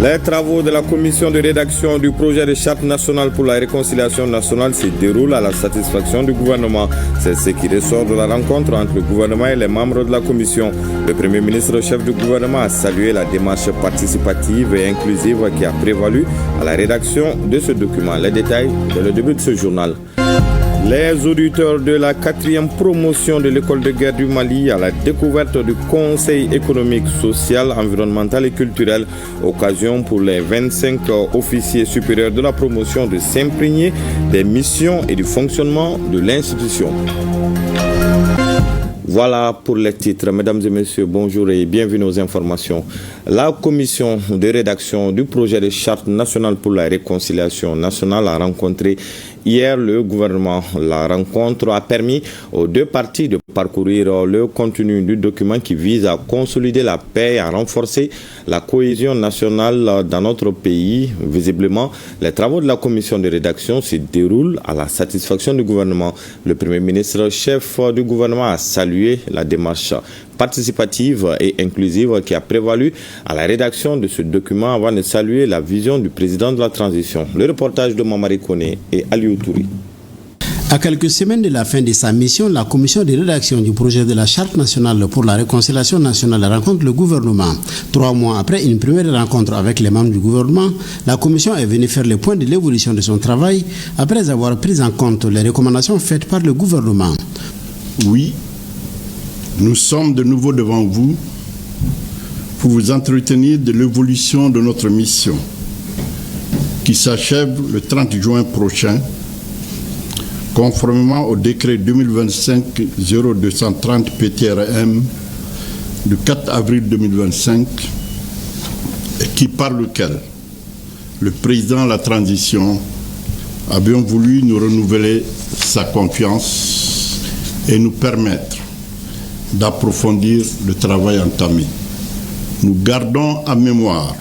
Les travaux de la commission de rédaction du projet de charte nationale pour la réconciliation nationale se déroulent à la satisfaction du gouvernement. C'est ce qui ressort de la rencontre entre le gouvernement et les membres de la commission. Le Premier ministre, chef du gouvernement, a salué la démarche participative et inclusive qui a prévalu à la rédaction de ce document. Les détails dès le début de ce journal. Les auditeurs de la 4e promotion de l'école de guerre du Mali à la découverte du Conseil économique, social, environnemental et culturel. Occasion pour les 25 officiers supérieurs de la promotion de s'imprégner des missions et du fonctionnement de l'institution. Voilà pour les titres. Mesdames et messieurs, bonjour et bienvenue aux informations. La commission de rédaction du projet de charte nationale pour la réconciliation nationale a rencontré hier le gouvernement. La rencontre a permis aux deux parties de parcourir le contenu du document qui vise à consolider la paix et à renforcer la cohésion nationale dans notre pays. Visiblement, les travaux de la commission de rédaction se déroulent à la satisfaction du gouvernement. Le Premier ministre, chef du gouvernement, a salué la démarche participative et inclusive qui a prévalu à la rédaction de ce document avant de saluer la vision du président de la transition. Le reportage de Mamari Kone et Aliou Touri. À quelques semaines de la fin de sa mission, la commission de rédaction du projet de la charte nationale pour la réconciliation nationale rencontre le gouvernement. 3 mois après une première rencontre avec les membres du gouvernement, la commission est venue faire le point de l'évolution de son travail après avoir pris en compte les recommandations faites par le gouvernement. Oui, nous sommes de nouveau devant vous pour vous entretenir de l'évolution de notre mission qui s'achève le 30 juin prochain conformément au décret 2025-0230 PTRM du 4 avril 2025 et qui par lequel le président de la transition a bien voulu nous renouveler sa confiance et nous permettre d'approfondir le travail entamé. Nous gardons en mémoire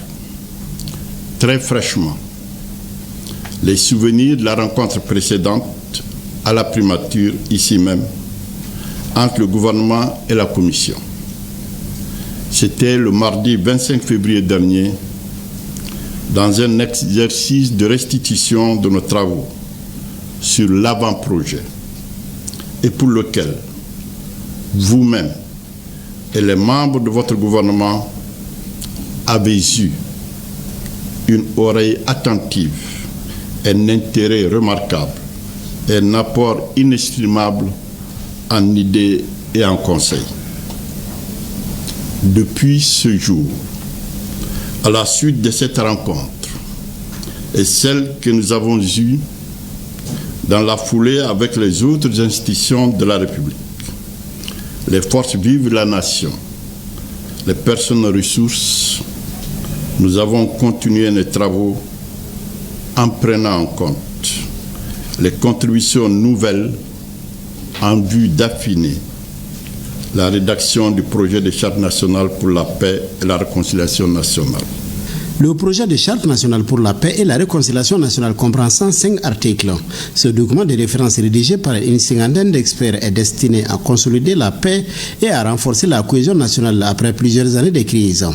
très fraîchement les souvenirs de la rencontre précédente à la primature, ici même, entre le gouvernement et la commission. C'était le mardi 25 février dernier, dans un exercice de restitution de nos travaux sur l'avant-projet, et pour lequel vous-même et les membres de votre gouvernement avez eu une oreille attentive, un intérêt remarquable, un apport inestimable en idées et en conseils. Depuis ce jour, à la suite de cette rencontre et celle que nous avons eue dans la foulée avec les autres institutions de la République, les forces vives de la nation, les personnes ressources, nous avons continué nos travaux en prenant en compte les contributions nouvelles en vue d'affiner la rédaction du projet de charte nationale pour la paix et la réconciliation nationale. Le projet de charte nationale pour la paix et la réconciliation nationale comprend 105 articles. Ce document de référence rédigé par une cinquantaine d'experts est destiné à consolider la paix et à renforcer la cohésion nationale après plusieurs années de crise.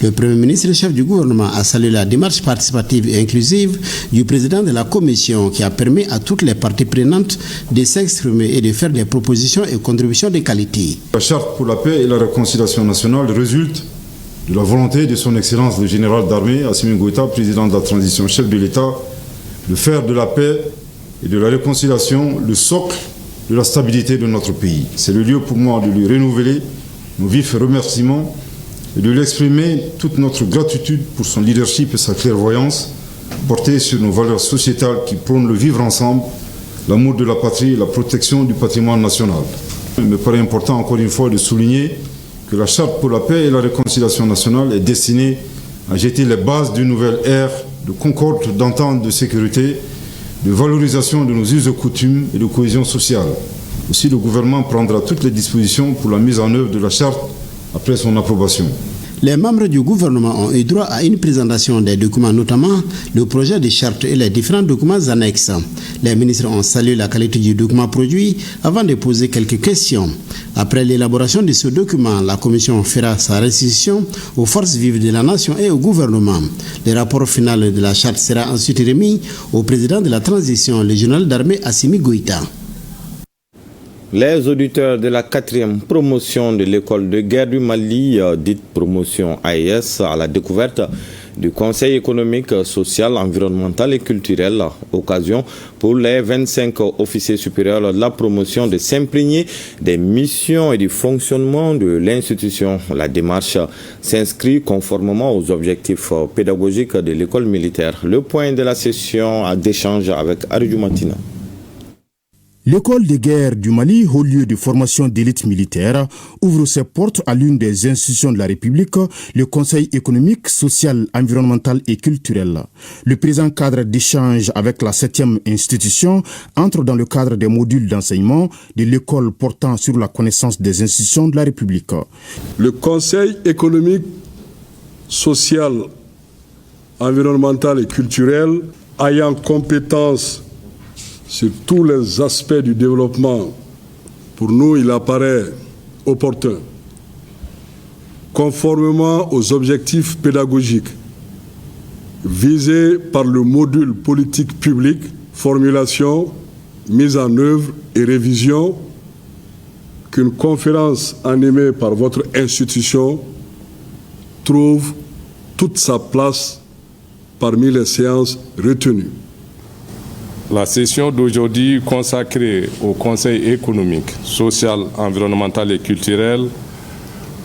Le Premier ministre, chef du gouvernement, a salué la démarche participative et inclusive du président de la commission qui a permis à toutes les parties prenantes de s'exprimer et de faire des propositions et contributions de qualité. La charte pour la paix et la réconciliation nationale résulte de la volonté de son Excellence le général d'armée, Assimi Goïta, président de la transition, chef de l'État, de faire de la paix et de la réconciliation le socle de la stabilité de notre pays. C'est le lieu pour moi de lui renouveler nos vifs remerciements et de lui exprimer toute notre gratitude pour son leadership et sa clairvoyance portée sur nos valeurs sociétales qui prônent le vivre ensemble, l'amour de la patrie et la protection du patrimoine national. Il me paraît important encore une fois de souligner que la charte pour la paix et la réconciliation nationale est destinée à jeter les bases d'une nouvelle ère de concorde, d'entente, de sécurité, de valorisation de nos us et coutumes et de cohésion sociale. Aussi, le gouvernement prendra toutes les dispositions pour la mise en œuvre de la charte après son approbation. Les membres du gouvernement ont eu droit à une présentation des documents, notamment le projet de charte et les différents documents annexes. Les ministres ont salué la qualité du document produit avant de poser quelques questions. Après l'élaboration de ce document, la commission fera sa restitution aux forces vives de la nation et au gouvernement. Le rapport final de la charte sera ensuite remis au président de la transition, le général d'armée Assimi Goïta. Les auditeurs de la 4e promotion de l'école de guerre du Mali, dite promotion AES, à la découverte du Conseil économique, social, environnemental et culturel, occasion pour les 25 officiers supérieurs de la promotion de s'imprégner des missions et du fonctionnement de l'institution. La démarche s'inscrit conformément aux objectifs pédagogiques de l'école militaire. Le point de la session d'échange avec Aridou Matina. L'école de guerre du Mali, haut lieu de formation d'élite militaire, ouvre ses portes à l'une des institutions de la République, le Conseil économique, social, environnemental et culturel. Le présent cadre d'échange avec la 7e institution entre dans le cadre des modules d'enseignement de l'école portant sur la connaissance des institutions de la République. Le Conseil économique, social, environnemental et culturel ayant compétence sur tous les aspects du développement, pour nous, il apparaît opportun, conformément aux objectifs pédagogiques visés par le module politique publique, formulation, mise en œuvre et révision, qu'une conférence animée par votre institution trouve toute sa place parmi les séances retenues. La session d'aujourd'hui consacrée au Conseil économique, social, environnemental et culturel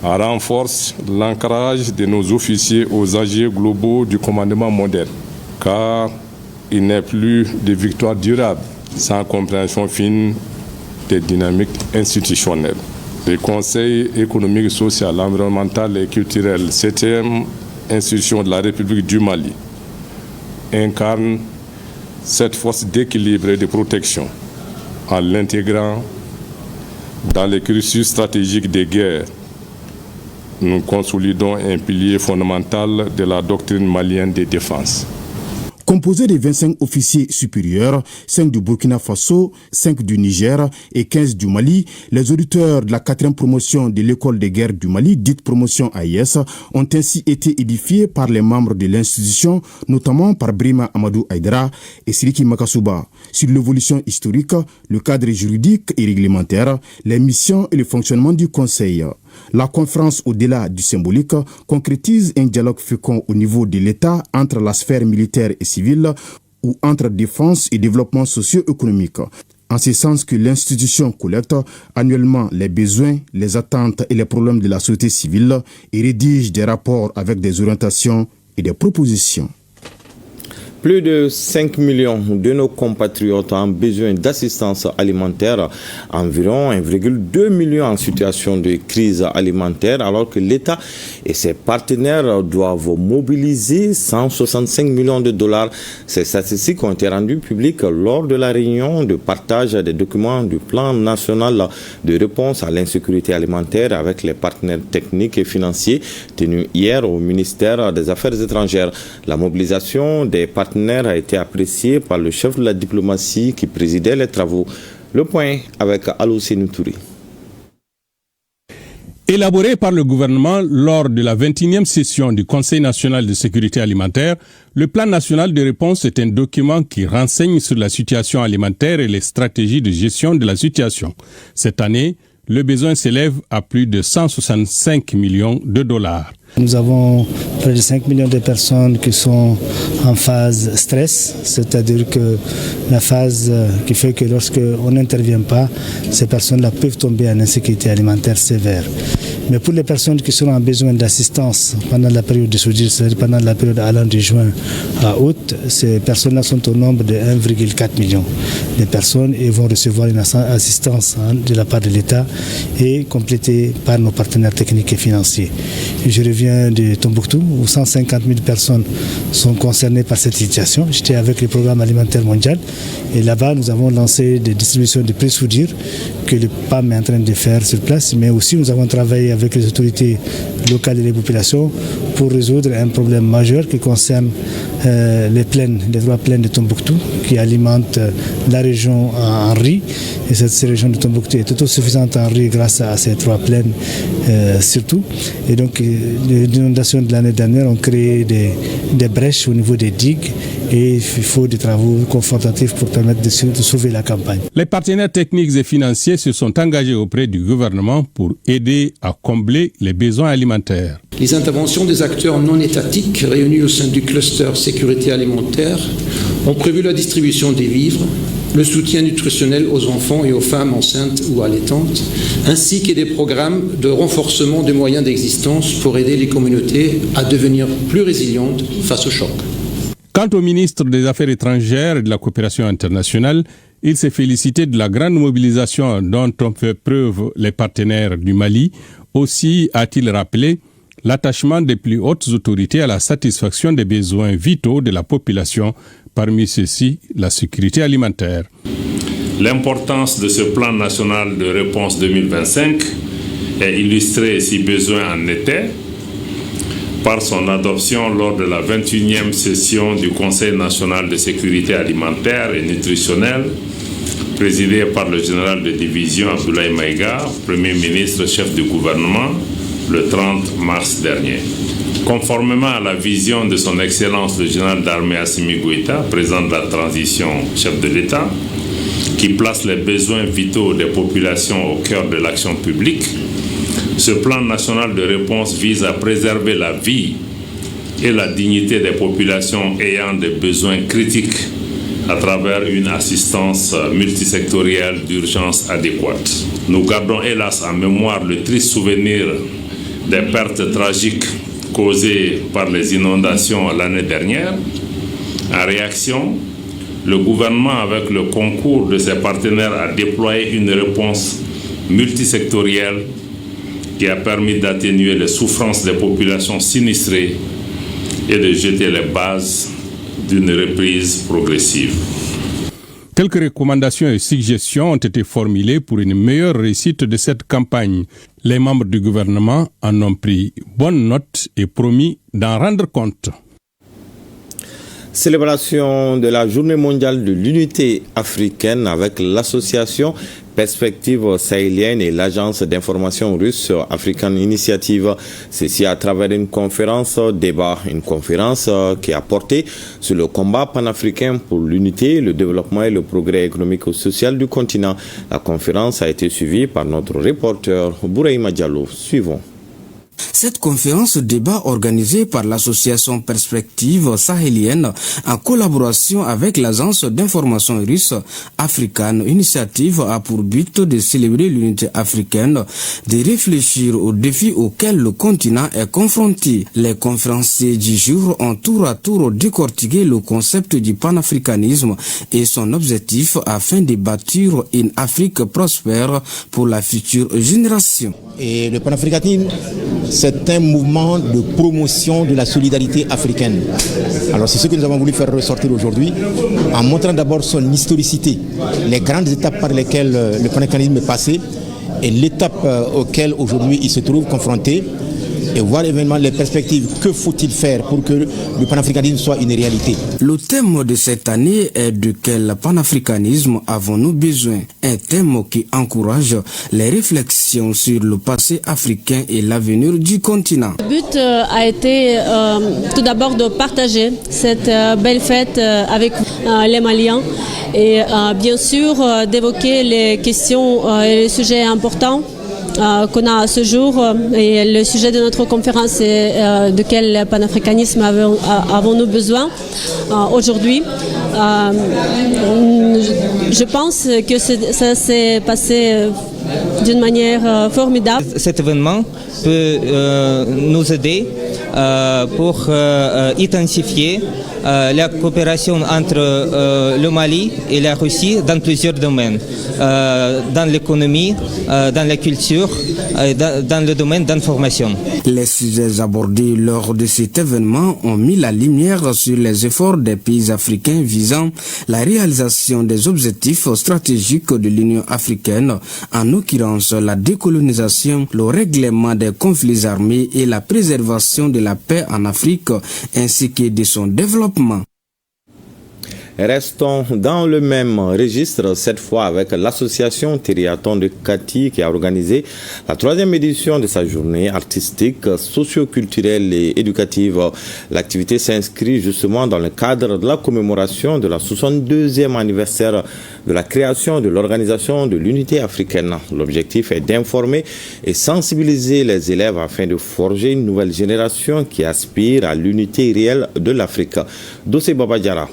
renforce l'ancrage de nos officiers aux enjeux globaux du commandement moderne, car il n'est plus de victoire durable sans compréhension fine des dynamiques institutionnelles. Le Conseil économique, social, environnemental et culturel, 7e institution de la République du Mali, incarne cette force d'équilibre et de protection en l'intégrant dans les cursus stratégiques des guerres. Nous consolidons un pilier fondamental de la doctrine malienne de défense. Composé de 25 officiers supérieurs, 5 du Burkina Faso, 5 du Niger et 15 du Mali, les auditeurs de la 4e promotion de l'école de guerre du Mali, dite promotion AIS, ont ainsi été édifiés par les membres de l'institution, notamment par Brima Amadou Aïdara et Siriki Makasouba, sur l'évolution historique, le cadre juridique et réglementaire, les missions et le fonctionnement du Conseil. La conférence, au-delà du symbolique, concrétise un dialogue fécond au niveau de l'État entre la sphère militaire et civile ou entre défense et développement socio-économique. En ce sens que l'institution collecte annuellement les besoins, les attentes et les problèmes de la société civile et rédige des rapports avec des orientations et des propositions. Plus de 5 millions de nos compatriotes ont besoin d'assistance alimentaire, environ 1,2 million en situation de crise alimentaire, alors que l'État et ses partenaires doivent mobiliser 165 millions de dollars. Ces statistiques ont été rendues publiques lors de la réunion de partage des documents du plan national de réponse à l'insécurité alimentaire avec les partenaires techniques et financiers tenus hier au ministère des Affaires étrangères. La mobilisation des partenaires a été apprécié par le chef de la diplomatie qui présidait les travaux. Le point avec Alou Sénoutouri. Élaboré par le gouvernement lors de la 21e session du Conseil national de sécurité alimentaire, le plan national de réponse est un document qui renseigne sur la situation alimentaire et les stratégies de gestion de la situation. Cette année, le besoin s'élève à plus de 165 millions de dollars. Nous avons près de 5 millions de personnes qui sont en phase stress, c'est-à-dire que la phase qui fait que lorsqu'on n'intervient pas, ces personnes-là peuvent tomber en insécurité alimentaire sévère. Mais pour les personnes qui seront en besoin d'assistance pendant la période de soudure, c'est-à-dire pendant la période allant de juin à août, ces personnes-là sont au nombre de 1,4 million de personnes et vont recevoir une assistance de la part de l'État et complétée par nos partenaires techniques et financiers. Je reviens de Tombouctou où 150 000 personnes sont concernées par cette situation. J'étais avec le programme alimentaire mondial et là-bas nous avons lancé des distributions de prix soudure que le PAM est en train de faire sur place, mais aussi nous avons travaillé avec les autorités locales et les populations pour résoudre un problème majeur qui concerne les 3 plaines de Tombouctou qui alimentent la région en riz. Et cette région de Tombouctou est autosuffisante en riz grâce à ces 3 plaines surtout. Et donc les inondations de l'année dernière ont créé des brèches au niveau des digues et il faut des travaux confrontatifs pour permettre de sauver la campagne. Les partenaires techniques et financiers se sont engagés auprès du gouvernement pour aider à combler les besoins alimentaires. Les interventions des acteurs non étatiques réunis au sein du cluster sécurité alimentaire ont prévu la distribution des vivres, le soutien nutritionnel aux enfants et aux femmes enceintes ou allaitantes, ainsi que des programmes de renforcement des moyens d'existence pour aider les communautés à devenir plus résilientes face au choc. Quant au ministre des Affaires étrangères et de la coopération internationale, il s'est félicité de la grande mobilisation dont ont fait preuve les partenaires du Mali. Aussi a-t-il rappelé l'attachement des plus hautes autorités à la satisfaction des besoins vitaux de la population, parmi ceux-ci la sécurité alimentaire. L'importance de ce plan national de réponse 2025 est illustrée, si besoin en était, par son adoption lors de la 21e session du Conseil national de sécurité alimentaire et nutritionnelle, présidé par le général de division Abdoulaye Maïga, Premier ministre chef du gouvernement, le 30 mars dernier. Conformément à la vision de son Excellence le général d'armée Assimi Goïta, président de la transition chef de l'État, qui place les besoins vitaux des populations au cœur de l'action publique, ce plan national de réponse vise à préserver la vie et la dignité des populations ayant des besoins critiques à travers une assistance multisectorielle d'urgence adéquate. Nous gardons hélas en mémoire le triste souvenir des pertes tragiques causées par les inondations l'année dernière. En réaction, le gouvernement, avec le concours de ses partenaires, a déployé une réponse multisectorielle qui a permis d'atténuer les souffrances des populations sinistrées et de jeter les bases d'une reprise progressive. Quelques recommandations et suggestions ont été formulées pour une meilleure réussite de cette campagne. Les membres du gouvernement en ont pris bonne note et promis d'en rendre compte. Célébration de la Journée mondiale de l'unité africaine avec l'association Perspective sahélienne et l'agence d'information russe African Initiative. Ceci à travers une conférence débat, une conférence qui a porté sur le combat panafricain pour l'unité, le développement et le progrès économique et social du continent. La conférence a été suivie par notre reporter Bouraïma Diallo. Suivons. Cette conférence débat organisée par l'association Perspective sahélienne en collaboration avec l'agence d'information russe African Initiative a pour but de célébrer l'unité africaine, de réfléchir aux défis auxquels le continent est confronté. Les conférenciers du jour ont tour à tour décortiqué le concept du panafricanisme et son objectif afin de bâtir une Afrique prospère pour la future génération. Et le panafricanisme, c'est un mouvement de promotion de la solidarité africaine. Alors c'est ce que nous avons voulu faire ressortir aujourd'hui, en montrant d'abord son historicité, les grandes étapes par lesquelles le panafricanisme est passé et l'étape auquel aujourd'hui il se trouve confronté, et voir évidemment les perspectives. Que faut-il faire pour que le panafricanisme soit une réalité? Le thème de cette année est de quel panafricanisme avons-nous besoin? Un thème qui encourage les réflexions sur le passé africain et l'avenir du continent. Le but a été tout d'abord de partager cette belle fête avec les Maliens et bien sûr d'évoquer les questions et les sujets importants qu'on a à ce jour. Et le sujet de notre conférence est de quel panafricanisme avons-nous besoin aujourd'hui. Je pense que ça s'est passé d'une manière formidable. Cet événement peut nous aider pour intensifier la coopération entre le Mali et la Russie dans plusieurs domaines, dans l'économie, dans la culture, dans le domaine d'information. Les sujets abordés lors de cet événement ont mis la lumière sur les efforts des pays africains visant la réalisation des objectifs stratégiques de l'Union africaine, en l'occurrence la décolonisation, le règlement des conflits armés et la préservation de la paix en Afrique, ainsi que de son développement. Restons dans le même registre, cette fois avec l'association Triathlon de Kati qui a organisé la 3e édition de sa journée artistique, socio-culturelle et éducative. L'activité s'inscrit justement dans le cadre de la commémoration de la 62e anniversaire de la création de l'Organisation de l'Unité africaine. L'objectif est d'informer et sensibiliser les élèves afin de forger une nouvelle génération qui aspire à l'unité réelle de l'Afrique. Dossé Baba Diarra.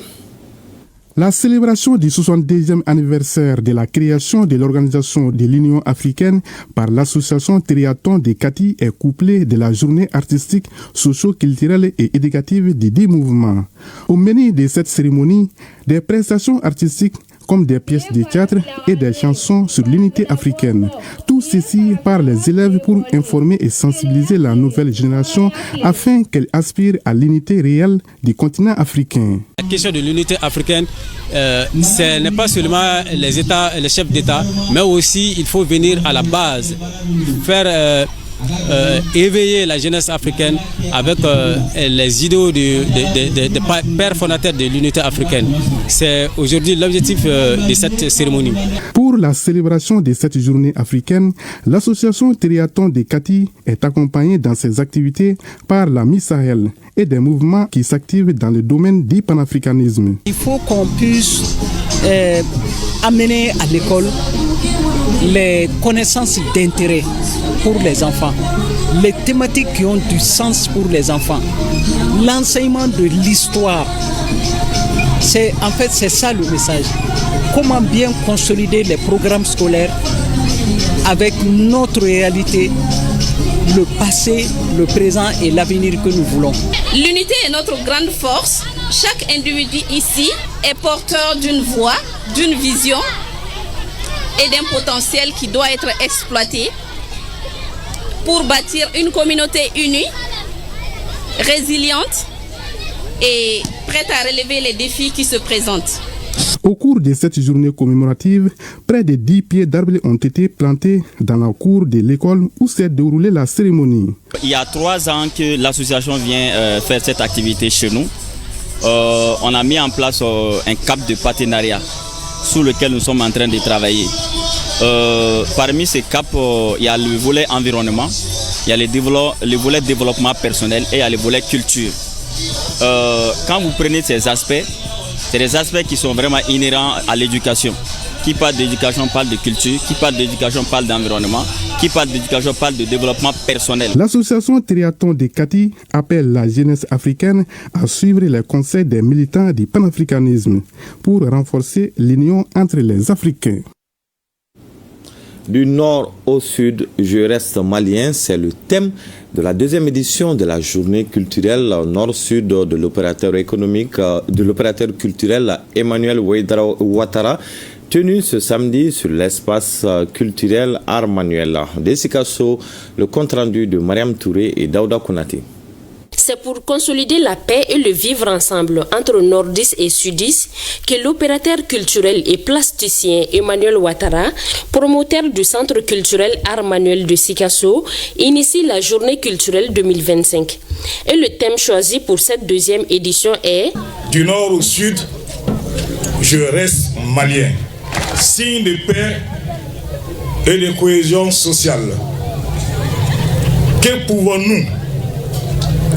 La célébration du 62e anniversaire de la création de l'Organisation de l'Union africaine par l'association Triathlon de Kati est couplée de la journée artistique, socio-culturelle et éducative des 10 mouvements. Au menu de cette cérémonie, des prestations artistiques comme des pièces de théâtre et des chansons sur l'unité africaine. Tout ceci par les élèves pour informer et sensibiliser la nouvelle génération afin qu'elle aspire à l'unité réelle du continent africain. La question de l'unité africaine, ce n'est pas seulement les États, les chefs d'État, mais aussi il faut venir à la base, faire éveiller la jeunesse africaine avec les idéaux des pères fondateurs de l'unité africaine. C'est aujourd'hui l'objectif de cette cérémonie. Pour la célébration de cette journée africaine, l'association Triathlon de Kati est accompagnée dans ses activités par la Miss Sahel et des mouvements qui s'activent dans le domaine du panafricanisme. Il faut qu'on puisse amener à l'école les connaissances d'intérêt pour les enfants, les thématiques qui ont du sens pour les enfants, l'enseignement de l'histoire. C'est ça le message. Comment bien consolider les programmes scolaires avec notre réalité, le passé, le présent et l'avenir que nous voulons. L'unité est notre grande force. Chaque individu ici est porteur d'une voix, d'une vision et d'un potentiel qui doit être exploité pour bâtir une communauté unie, résiliente et prête à relever les défis qui se présentent. Au cours de cette journée commémorative, près de 10 pieds d'arbres ont été plantés dans la cour de l'école où s'est déroulée la cérémonie. Il y a 3 ans que l'association vient faire cette activité chez nous. On a mis en place un cap de partenariat sous lequel nous sommes en train de travailler. Parmi ces caps, il y a le volet environnement, il y a le volet développement personnel et il y a le volet culture. Quand vous prenez ces aspects, c'est des aspects qui sont vraiment inhérents à l'éducation. Qui parle d'éducation parle de culture, qui parle d'éducation parle d'environnement, qui parle d'éducation parle de développement personnel. L'association Triathlon de Kati appelle la jeunesse africaine à suivre les conseils des militants du panafricanisme pour renforcer l'union entre les Africains. Du nord au sud, je reste malien, c'est le thème de la 2e édition de la journée culturelle nord-sud de l'opérateur économique, de l'opérateur culturel Emmanuel Ouattara, tenue ce samedi sur l'espace culturel Art Manuel. De Sikasso, le compte-rendu de Mariam Touré et Daouda Konati. C'est pour consolider la paix et le vivre ensemble entre nordistes et sudistes que l'opérateur culturel et plasticien Emmanuel Ouattara, promoteur du centre culturel Art Manuel de Sikasso, initie la journée culturelle 2025. Et le thème choisi pour cette 2e édition est « Du nord au sud, je reste malien, signe de paix et de cohésion sociale. Que pouvons-nous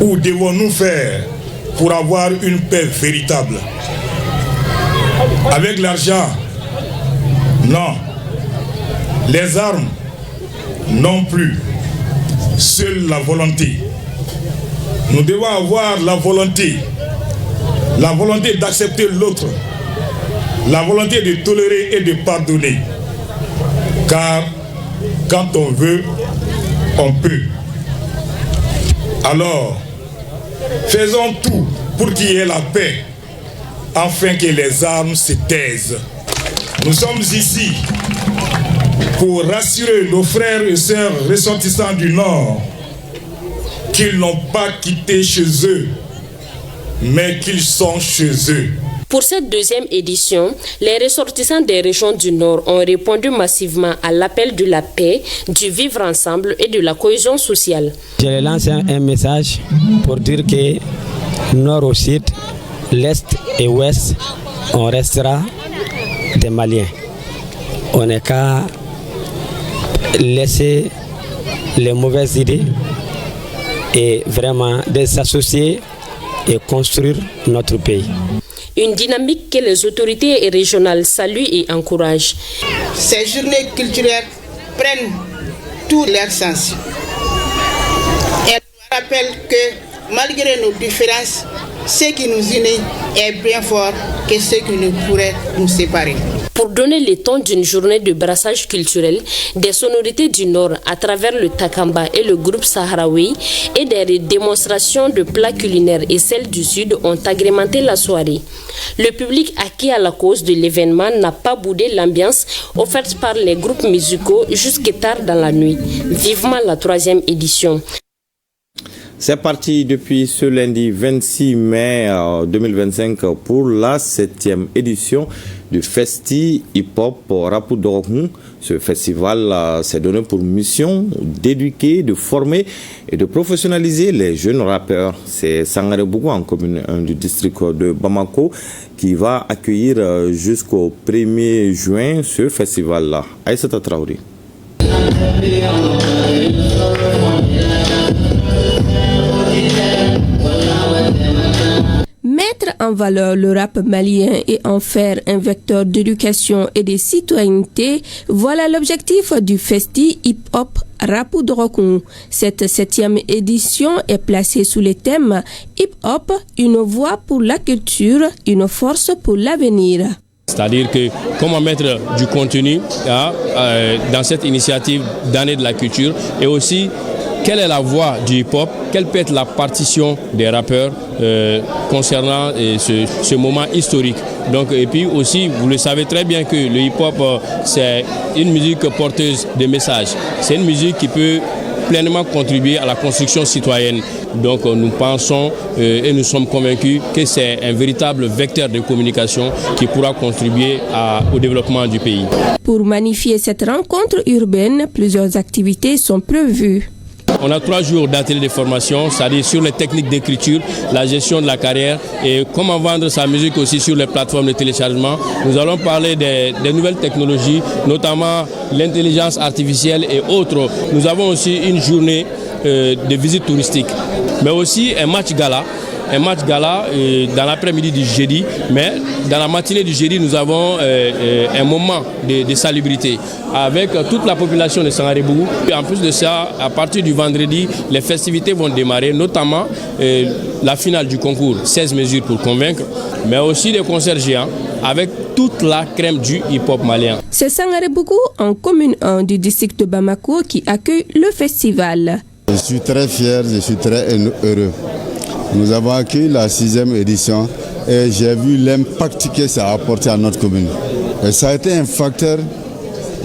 ou devons-nous faire pour avoir une paix véritable? Avec l'argent? Non. Les armes? Non plus. Seule la volonté. Nous devons avoir la volonté d'accepter l'autre, la volonté de tolérer et de pardonner. Car quand on veut, on peut. Alors, faisons tout pour qu'il y ait la paix, afin que les armes se taisent. Nous sommes ici pour rassurer nos frères et sœurs ressortissants du Nord qu'ils n'ont pas quitté chez eux, mais qu'ils sont chez eux. Pour cette deuxième édition, les ressortissants des régions du Nord ont répondu massivement à l'appel de la paix, du vivre ensemble et de la cohésion sociale. Je lance un message pour dire que Nord au Sud, l'Est et l'Ouest, on restera des Maliens. On n'est qu'à laisser les mauvaises idées et vraiment de s'associer et construire notre pays. Une dynamique que les autorités régionales saluent et encouragent. Ces journées culturelles prennent tout leur sens. Elles nous rappellent que malgré nos différences, ce qui nous unit est bien fort que ce qui nous pourrait nous séparer. Pour donner le ton d'une journée de brassage culturel, des sonorités du Nord à travers le Takamba et le groupe Sahraoui et des démonstrations de plats culinaires et celles du Sud ont agrémenté la soirée. Le public acquis à la cause de l'événement n'a pas boudé l'ambiance offerte par les groupes musicaux jusqu'à tard dans la nuit. Vivement la 3e édition. C'est parti depuis ce lundi 26 mai 2025 pour la 7e édition du Festi Hip-Hop Rapou Dorokoun. Ce festival s'est donné pour mission d'éduquer, de former et de professionnaliser les jeunes rappeurs. C'est Sangaré Bougou, en commune 1 du district de Bamako, qui va accueillir jusqu'au 1er juin ce festival-là. Aïssata Traoré. Mettre en valeur le rap malien et en faire un vecteur d'éducation et de citoyenneté, voilà l'objectif du Festi Hip-Hop Rapou Dorokoun. Cette 7e édition est placée sous le thème Hip-Hop, une voix pour la culture, une force pour l'avenir. C'est-à-dire que comment mettre du contenu dans cette initiative d'année de la culture et aussi quelle est la voix du hip-hop, quelle peut être la partition des rappeurs concernant ce moment historique. Donc, et puis aussi, vous le savez très bien que le hip-hop, c'est une musique porteuse de messages. C'est une musique qui peut pleinement contribuer à la construction citoyenne. Donc nous pensons et nous sommes convaincus que c'est un véritable vecteur de communication qui pourra contribuer au développement du pays. Pour magnifier cette rencontre urbaine, plusieurs activités sont prévues. On a 3 jours d'atelier de formation, c'est-à-dire sur les techniques d'écriture, la gestion de la carrière et comment vendre sa musique aussi sur les plateformes de téléchargement. Nous allons parler des nouvelles technologies, notamment l'intelligence artificielle et autres. Nous avons aussi une journée de visite touristique, mais aussi un match gala dans l'après-midi du jeudi, mais dans la matinée du jeudi, nous avons un moment de salubrité avec toute la population de Sangaré Bougou. En plus de ça, à partir du vendredi, les festivités vont démarrer, notamment la finale du concours 16 mesures pour convaincre, mais aussi des concerts géants avec toute la crème du hip-hop malien. C'est Sangaré Bougou, en commune 1 du district de Bamako, qui accueille le festival. Je suis très fier, je suis très heureux. Nous avons accueilli la 6e édition et j'ai vu l'impact que ça a apporté à notre commune. Et ça a été un facteur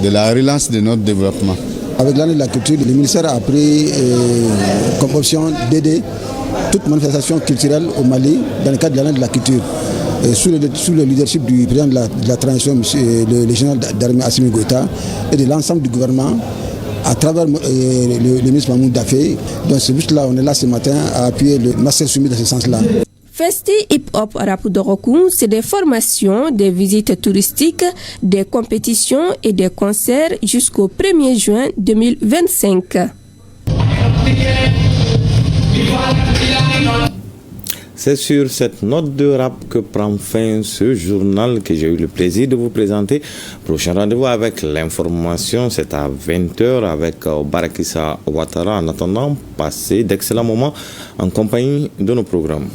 de la relance de notre développement. Avec l'année de la culture, le ministère a pris comme option d'aider toute manifestation culturelle au Mali dans le cadre de l'année de la culture. Et sous le leadership du président de la transition, le général d'armée Assimi Goïta, et de l'ensemble du gouvernement, à travers le ministre Mahmoud Dafé. Donc c'est juste là, on est là ce matin à appuyer le Master Summit dans ce sens-là. Festi Hip-Hop Rapou Dorokoun, c'est des formations, des visites touristiques, des compétitions et des concerts jusqu'au 1er juin 2025. C'est sur cette note de rap que prend fin ce journal que j'ai eu le plaisir de vous présenter. Prochain rendez-vous avec l'information, c'est à 20h avec Barakissa Ouattara. En attendant, passez d'excellents moments en compagnie de nos programmes.